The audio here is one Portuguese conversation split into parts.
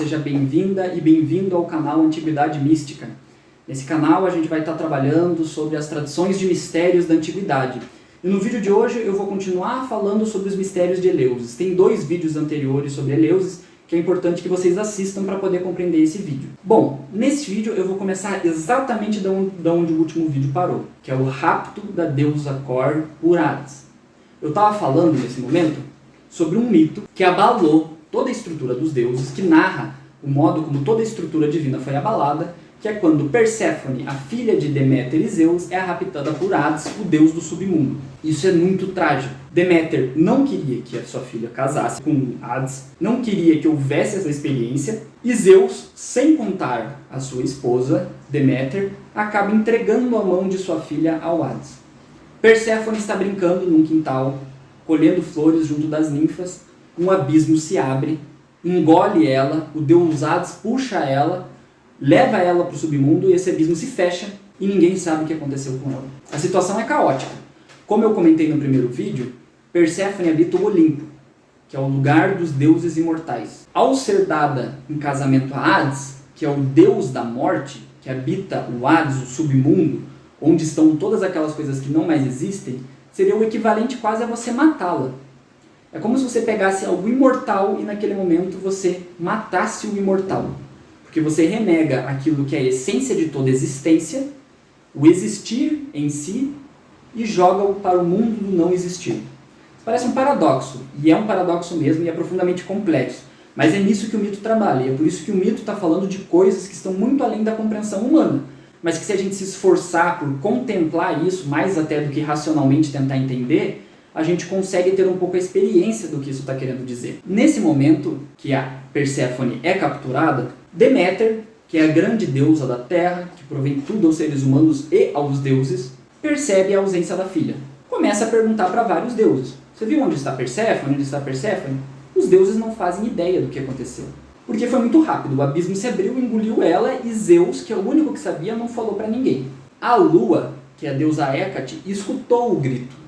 seja bem-vinda e bem-vindo ao canal Antiguidade Mística. Nesse canal a gente vai estar trabalhando sobre as tradições de mistérios da Antiguidade. E no vídeo de hoje eu vou continuar falando sobre os mistérios de Eleusis. Tem 2 vídeos anteriores sobre Eleusis que é importante que vocês assistam para poder compreender esse vídeo. Bom, nesse vídeo eu vou começar exatamente de onde o último vídeo parou, que é o rapto da deusa Cor por Hades. Eu estava falando nesse momento sobre um mito que abalou toda a estrutura dos deuses, que narra o modo como toda a estrutura divina foi abalada, que é quando Perséfone, a filha de Deméter e Zeus, é raptada por Hades, o deus do submundo. Isso é muito trágico. Deméter não queria que a sua filha casasse com Hades, não queria que houvesse essa experiência, e Zeus, sem contar a sua esposa, Deméter, acaba entregando a mão de sua filha ao Hades. Perséfone está brincando num quintal, colhendo flores junto das ninfas, um abismo se abre, engole ela, o deus Hades puxa ela, leva ela para o submundo e esse abismo se fecha e ninguém sabe o que aconteceu com ela. A situação é caótica. Como eu comentei no primeiro vídeo, Perséfone habita o Olimpo, que é o lugar dos deuses imortais. Ao ser dada em casamento a Hades, que é o deus da morte, que habita o Hades, o submundo, onde estão todas aquelas coisas que não mais existem, seria o equivalente quase a você matá-la. É como se você pegasse algo imortal e naquele momento você matasse o imortal. Porque você renega aquilo que é a essência de toda existência, o existir em si, e joga-o para o mundo do não existir. Parece um paradoxo, e é um paradoxo mesmo, e é profundamente complexo. Mas é nisso que o mito trabalha, e é por isso que o mito está falando de coisas que estão muito além da compreensão humana. Mas que se a gente se esforçar por contemplar isso, mais até do que racionalmente tentar entender, a gente consegue ter um pouco a experiência do que isso está querendo dizer. Nesse momento que a Perséfone é capturada, Deméter, que é a grande deusa da terra, que provém tudo aos seres humanos e aos deuses, percebe a ausência da filha. Começa a perguntar para vários deuses. Você viu onde está Perséfone? Onde está Perséfone? Os deuses não fazem ideia do que aconteceu. Porque foi muito rápido. O abismo se abriu, engoliu ela e Zeus, que é o único que sabia, não falou para ninguém. A lua, que é a deusa Hécate, escutou o grito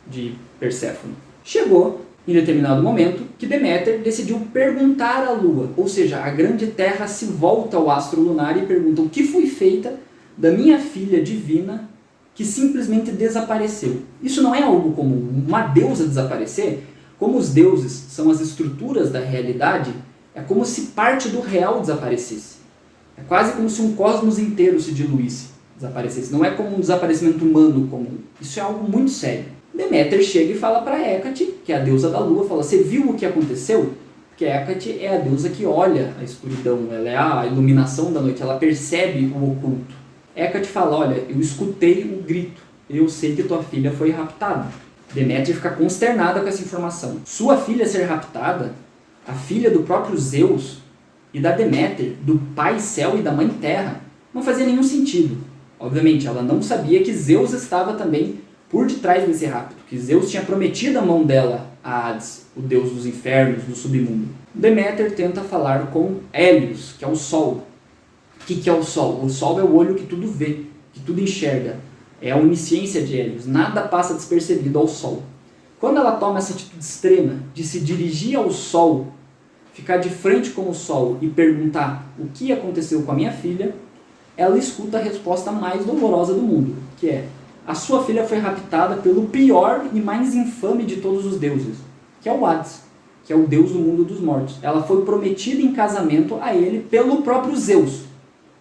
de Perséfone. Chegou em determinado momento que Deméter decidiu perguntar à lua, ou seja, a grande terra se volta ao astro lunar e pergunta o que foi feita da minha filha divina que simplesmente desapareceu. Isso não é algo comum, uma deusa desaparecer. Como os deuses são as estruturas da realidade, é como se parte do real desaparecesse. É quase como se um cosmos inteiro se diluísse, desaparecesse. Não é como um desaparecimento humano comum. Isso é algo muito sério. Deméter chega e fala para Hécate, que é a deusa da lua, fala, você viu o que aconteceu? Porque Hécate é a deusa que olha a escuridão, ela é a iluminação da noite, ela percebe o oculto. Hécate fala, olha, eu escutei o grito, eu sei que tua filha foi raptada. Deméter fica consternada com essa informação. Sua filha ser raptada, a filha do próprio Zeus e da Deméter, do pai céu e da mãe terra, não fazia nenhum sentido. Obviamente, ela não sabia que Zeus estava também por detrás desse rapto, que Zeus tinha prometido a mão dela a Hades, o deus dos infernos, do submundo. Deméter tenta falar com Hélios, que é o sol. O que é o sol? O sol é o olho que tudo vê, que tudo enxerga. É a onisciência de Hélios, nada passa despercebido ao sol. Quando ela toma essa atitude extrema de se dirigir ao sol, ficar de frente com o sol e perguntar o que aconteceu com a minha filha, ela escuta a resposta mais dolorosa do mundo, que é: a sua filha foi raptada pelo pior e mais infame de todos os deuses, que é o Hades, que é o deus do mundo dos mortos. Ela foi prometida em casamento a ele pelo próprio Zeus,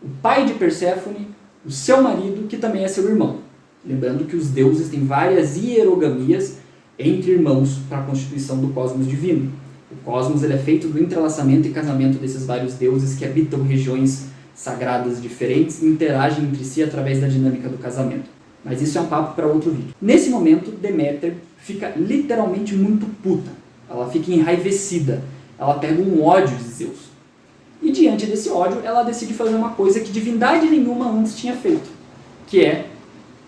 o pai de Perséfone, o seu marido, que também é seu irmão. Lembrando que os deuses têm várias hierogamias entre irmãos para a constituição do cosmos divino. O cosmos ele é feito do entrelaçamento e casamento desses vários deuses que habitam regiões sagradas diferentes e interagem entre si através da dinâmica do casamento. Mas isso é um papo para outro vídeo. Nesse momento, Deméter fica literalmente muito puta. Ela fica enraivecida. Ela pega um ódio de Zeus. E diante desse ódio, ela decide fazer uma coisa que divindade nenhuma antes tinha feito, que é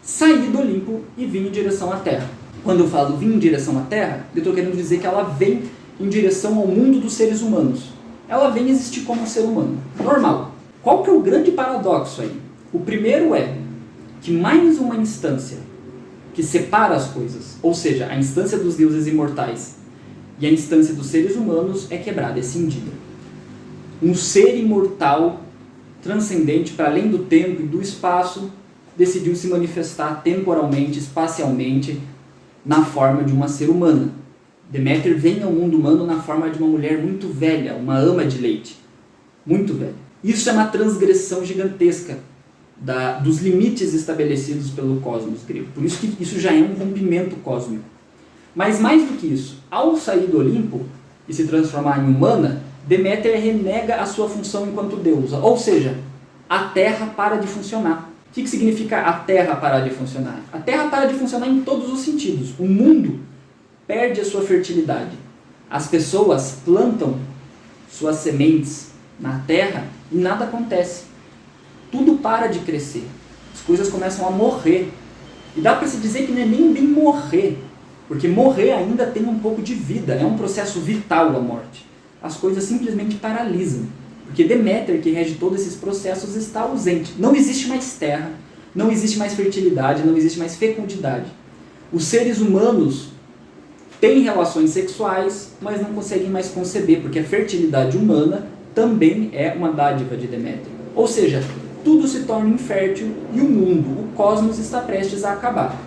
sair do Olimpo e vir em direção à Terra. Quando eu falo vir em direção à Terra, eu estou querendo dizer que ela vem em direção ao mundo dos seres humanos. Ela vem existir como um ser humano, normal. Qual que é o grande paradoxo aí? O primeiro é que mais uma instância que separa as coisas, ou seja, a instância dos deuses imortais e a instância dos seres humanos é quebrada, é cindida. um ser imortal, transcendente para além do tempo e do espaço, decidiu se manifestar temporalmente, espacialmente, na forma de uma ser humana. Deméter vem ao mundo humano na forma de uma mulher muito velha, uma ama de leite. Muito velha. Isso é uma transgressão gigantesca dos limites estabelecidos pelo cosmos grego. Por isso que isso já é um rompimento cósmico. Mas mais do que isso, ao sair do Olimpo e se transformar em humana, Deméter renega a sua função enquanto deusa. Ou seja, a Terra para de funcionar. O que significa a Terra parar de funcionar? A Terra para de funcionar em todos os sentidos. O mundo perde a sua fertilidade. As pessoas plantam suas sementes na Terra e nada acontece. Tudo para de crescer. As coisas começam a morrer. E dá para se dizer que não é nem bem morrer, porque morrer ainda tem um pouco de vida, é um processo vital a morte. As coisas simplesmente paralisam. Porque Deméter, que rege todos esses processos, está ausente. Não existe mais terra, não existe mais fertilidade, não existe mais fecundidade. Os seres humanos têm relações sexuais, mas não conseguem mais conceber, porque a fertilidade humana também é uma dádiva de Deméter. Ou seja, tudo se torna infértil e o mundo, o cosmos, está prestes a acabar.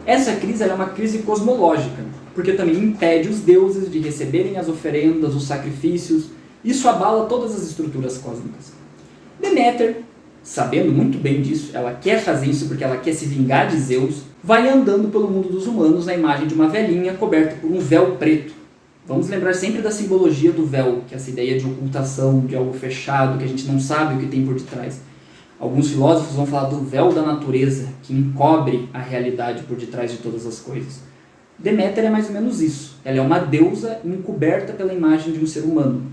Essa crise é uma crise cosmológica, porque também impede os deuses de receberem as oferendas, os sacrifícios. Isso abala todas as estruturas cósmicas. Deméter, sabendo muito bem disso, ela quer fazer isso porque ela quer se vingar de Zeus, vai andando pelo mundo dos humanos na imagem de uma velhinha coberta por um véu preto. Vamos lembrar sempre da simbologia do véu, que é essa ideia de ocultação, de algo fechado, que a gente não sabe o que tem por detrás. Alguns filósofos vão falar do véu da natureza, que encobre a realidade por detrás de todas as coisas. Deméter é mais ou menos isso. Ela é uma deusa encoberta pela imagem de um ser humano.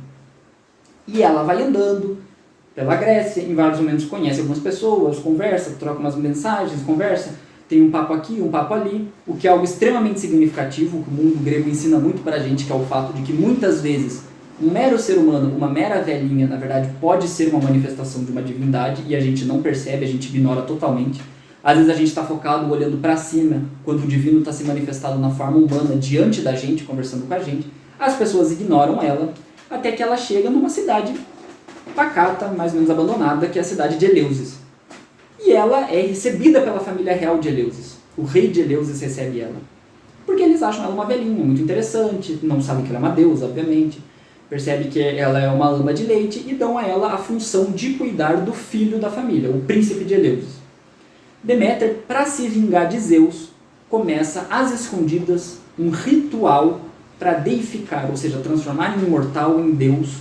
E ela vai andando pela Grécia, em vários momentos conhece algumas pessoas, conversa, troca umas mensagens, conversa, tem um papo aqui, um papo ali, o que é algo extremamente significativo, que o mundo grego ensina muito pra gente, que é o fato de que muitas vezes um mero ser humano, uma mera velhinha, na verdade, pode ser uma manifestação de uma divindade e a gente não percebe, a gente ignora totalmente. Às vezes a gente está focado olhando para cima, quando o divino está se manifestado na forma humana diante da gente, conversando com a gente. As pessoas ignoram ela, até que ela chega numa cidade pacata, mais ou menos abandonada, que é a cidade de Eleusis. E ela é recebida pela família real de Eleusis. O rei de Eleusis recebe ela. Porque eles acham ela uma velhinha, muito interessante, não sabem que ela é uma deusa, obviamente. Percebe que ela é uma ama de leite e dão a ela a função de cuidar do filho da família, o príncipe de Eleusis. Deméter, para se vingar de Zeus, começa às escondidas um ritual para deificar, ou seja, transformar em imortal, em Deus,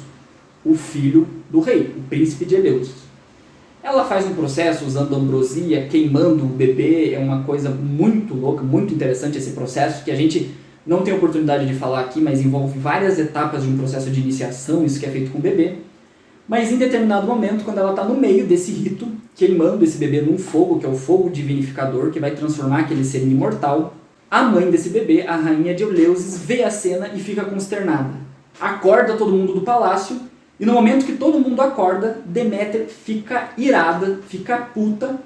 o filho do rei, o príncipe de Eleusis. Ela faz um processo usando ambrosia, queimando o bebê, é uma coisa muito louca, muito interessante esse processo, que a gente não tem oportunidade de falar aqui, mas envolve várias etapas de um processo de iniciação, isso que é feito com o bebê. Mas em determinado momento, quando ela está no meio desse rito, queimando esse bebê num fogo, que é o fogo divinificador, que vai transformar aquele ser em imortal, a mãe desse bebê, a rainha de Eleusis, vê a cena e fica consternada. Acorda todo mundo do palácio, e no momento que todo mundo acorda, Deméter fica irada, fica puta,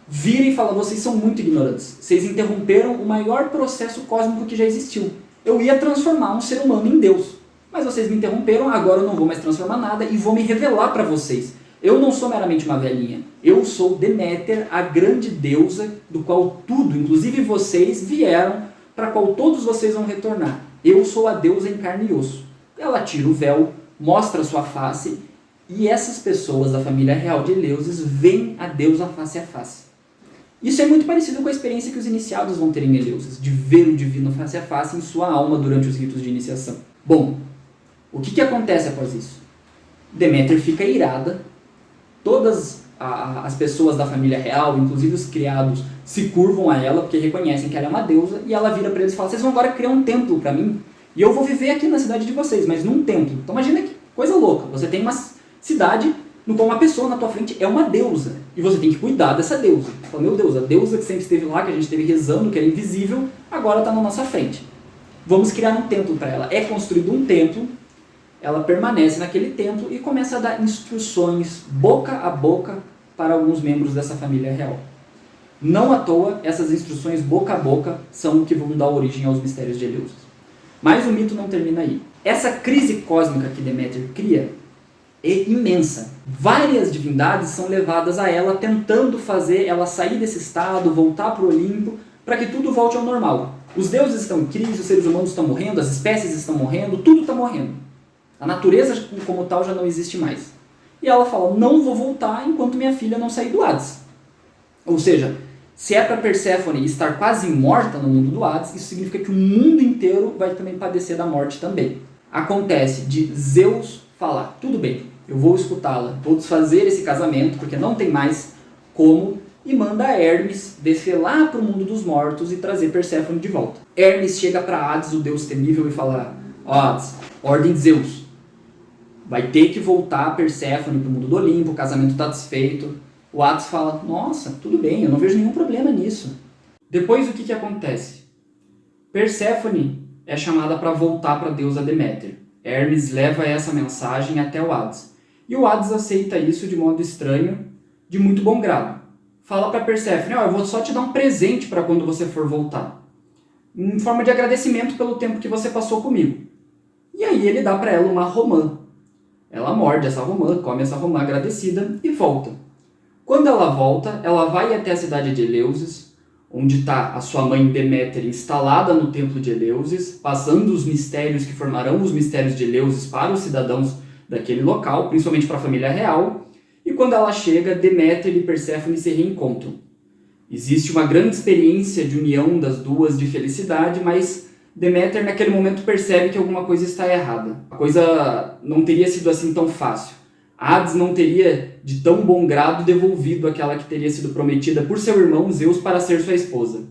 vira e fala: vocês são muito ignorantes, vocês interromperam o maior processo cósmico que já existiu. Eu ia transformar um ser humano em Deus, mas vocês me interromperam, agora eu não vou mais transformar nada e vou me revelar para vocês. Eu não sou meramente uma velhinha, eu sou Deméter, a grande deusa do qual tudo, inclusive vocês, vieram, para qual todos vocês vão retornar. Eu sou a deusa em carne e osso. Ela tira o véu, mostra sua face, e essas pessoas da família real de Eleusis veem a deusa face a face. Isso é muito parecido com a experiência que os iniciados vão ter em Eleusis, de ver o divino face a face em sua alma durante os ritos de iniciação. Bom, o que acontece após isso? Deméter fica irada, todas as pessoas da família real, inclusive os criados, se curvam a ela, porque reconhecem que ela é uma deusa, e ela vira para eles e fala: vocês vão agora criar um templo para mim, e eu vou viver aqui na cidade de vocês, mas num templo. Então imagina que coisa louca, você tem uma cidade no qual uma pessoa na tua frente é uma deusa, e você tem que cuidar dessa deusa. Você fala: meu Deus, a deusa que sempre esteve lá, que a gente esteve rezando, que era invisível, agora está na nossa frente. Vamos criar um templo para ela. É construído um templo, ela permanece naquele templo e começa a dar instruções boca a boca para alguns membros dessa família real. Não à toa, essas instruções boca a boca são o que vão dar origem aos mistérios de Eleusis. Mas o mito não termina aí. Essa crise cósmica que Deméter cria é imensa. Várias divindades são levadas a ela, tentando fazer ela sair desse estado, voltar para o Olimpo, para que tudo volte ao normal. Os deuses estão em crise, os seres humanos estão morrendo, as espécies estão morrendo, tudo está morrendo. A natureza como tal já não existe mais. E ela fala, não vou voltar enquanto minha filha não sair do Hades. Ou seja, se é para Perséfone estar quase morta no mundo do Hades, isso significa que o mundo inteiro vai também padecer da morte também. Acontece de Zeus falar, tudo bem, eu vou escutá-la, vou desfazer esse casamento, porque não tem mais como, e manda Hermes descer lá para o mundo dos mortos e trazer Perséfone de volta. Hermes chega para Hades, o deus temível, e fala, Hades, ordem de Zeus, vai ter que voltar Perséfone para o mundo do Olimpo, o casamento está desfeito. O Hades fala, nossa, tudo bem, eu não vejo nenhum problema nisso. Depois o que acontece? Perséfone é chamada para voltar para a deusa Deméter. Hermes leva essa mensagem até o Hades. E o Hades aceita isso de modo estranho, de muito bom grado. Fala para Perséfone, eu vou só te dar um presente para quando você for voltar. Em forma de agradecimento pelo tempo que você passou comigo. E aí ele dá para ela uma romã. Ela morde essa romã, come essa romã agradecida e volta. Quando ela volta, ela vai até a cidade de Eleusis, onde está a sua mãe Deméter instalada no templo de Eleusis, passando os mistérios que formarão os mistérios de Eleusis para os cidadãos daquele local, principalmente para a família real. E quando ela chega, Deméter e Perséfone se reencontram. Existe uma grande experiência de união das duas, de felicidade, mas Deméter naquele momento percebe que alguma coisa está errada. A coisa não teria sido assim tão fácil. Hades não teria de tão bom grado devolvido aquela que teria sido prometida por seu irmão Zeus para ser sua esposa.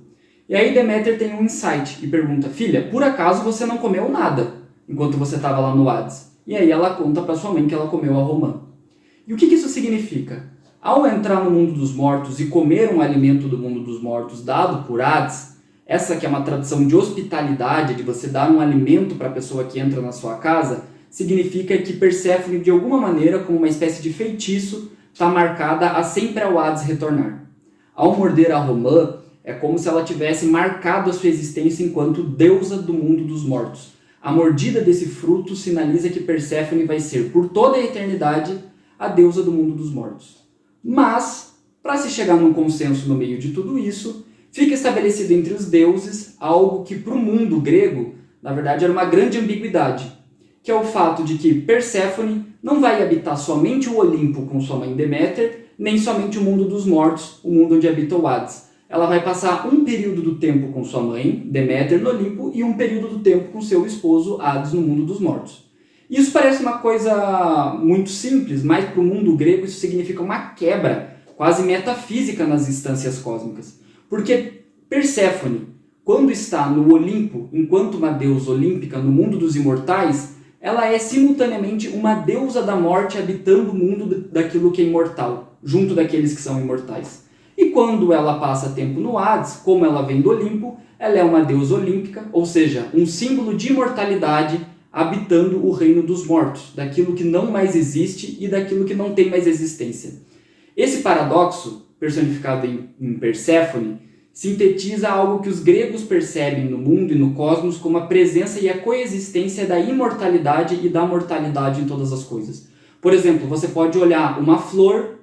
E aí Deméter tem um insight e pergunta, filha, por acaso você não comeu nada enquanto você estava lá no Hades? E aí ela conta para sua mãe que ela comeu a romã. E o que isso significa? Ao entrar no mundo dos mortos e comer um alimento do mundo dos mortos dado por Hades, essa que é uma tradição de hospitalidade, de você dar um alimento para a pessoa que entra na sua casa, significa que Perséfone, de alguma maneira, como uma espécie de feitiço, está marcada a sempre ao Hades retornar. Ao morder a romã, é como se ela tivesse marcado a sua existência enquanto deusa do mundo dos mortos. A mordida desse fruto sinaliza que Perséfone vai ser, por toda a eternidade, a deusa do mundo dos mortos. Mas, para se chegar num consenso no meio de tudo isso, fica estabelecido entre os deuses algo que para o mundo grego, na verdade, era uma grande ambiguidade, que é o fato de que Perséfone não vai habitar somente o Olimpo com sua mãe Deméter, nem somente o mundo dos mortos, o mundo onde habita o Hades. Ela vai passar um período do tempo com sua mãe, Deméter, no Olimpo, e um período do tempo com seu esposo, Hades, no mundo dos mortos. Isso parece uma coisa muito simples, mas para o mundo grego isso significa uma quebra quase metafísica nas instâncias cósmicas. Porque Perséfone, quando está no Olimpo, enquanto uma deusa olímpica no mundo dos imortais, ela é simultaneamente uma deusa da morte habitando o mundo daquilo que é imortal, junto daqueles que são imortais. E quando ela passa tempo no Hades, como ela vem do Olimpo, ela é uma deusa olímpica, ou seja, um símbolo de imortalidade habitando o reino dos mortos, daquilo que não mais existe e daquilo que não tem mais existência. Esse paradoxo, personificado em Perséfone, sintetiza algo que os gregos percebem no mundo e no cosmos como a presença e a coexistência da imortalidade e da mortalidade em todas as coisas. Por exemplo, você pode olhar uma flor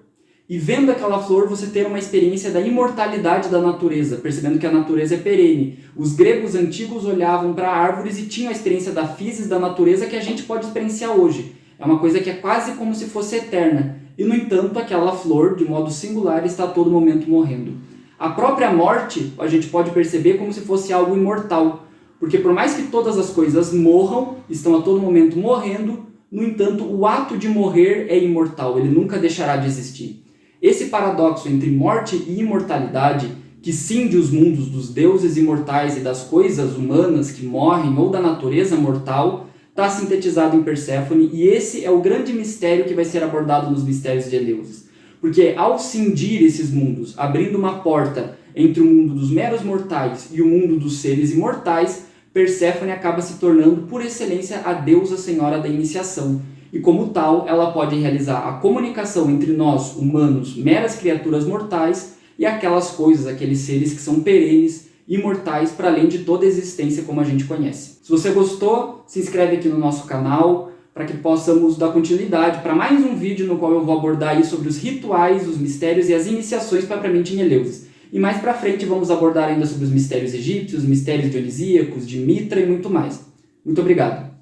e vendo aquela flor você ter uma experiência da imortalidade da natureza, percebendo que a natureza é perene. Os gregos antigos olhavam para árvores e tinham a experiência da physis da natureza que a gente pode experienciar hoje. É uma coisa que é quase como se fosse eterna. E, no entanto, aquela flor, de modo singular, está a todo momento morrendo. A própria morte, a gente pode perceber como se fosse algo imortal. Porque por mais que todas as coisas morram, estão a todo momento morrendo, no entanto, o ato de morrer é imortal, ele nunca deixará de existir. Esse paradoxo entre morte e imortalidade, que cinde os mundos dos deuses imortais e das coisas humanas que morrem ou da natureza mortal, está sintetizado em Perséfone, e esse é o grande mistério que vai ser abordado nos mistérios de Eleusis. Porque ao cindir esses mundos, abrindo uma porta entre o mundo dos meros mortais e o mundo dos seres imortais, Perséfone acaba se tornando, por excelência, a deusa senhora da iniciação. E como tal, ela pode realizar a comunicação entre nós, humanos, meras criaturas mortais, e aquelas coisas, aqueles seres que são perenes, imortais, para além de toda a existência como a gente conhece. Se você gostou, se inscreve aqui no nosso canal, para que possamos dar continuidade para mais um vídeo no qual eu vou abordar aí sobre os rituais, os mistérios e as iniciações propriamente em Eleusis. E mais para frente vamos abordar ainda sobre os mistérios egípcios, mistérios dionisíacos, de Mitra e muito mais. Muito obrigado!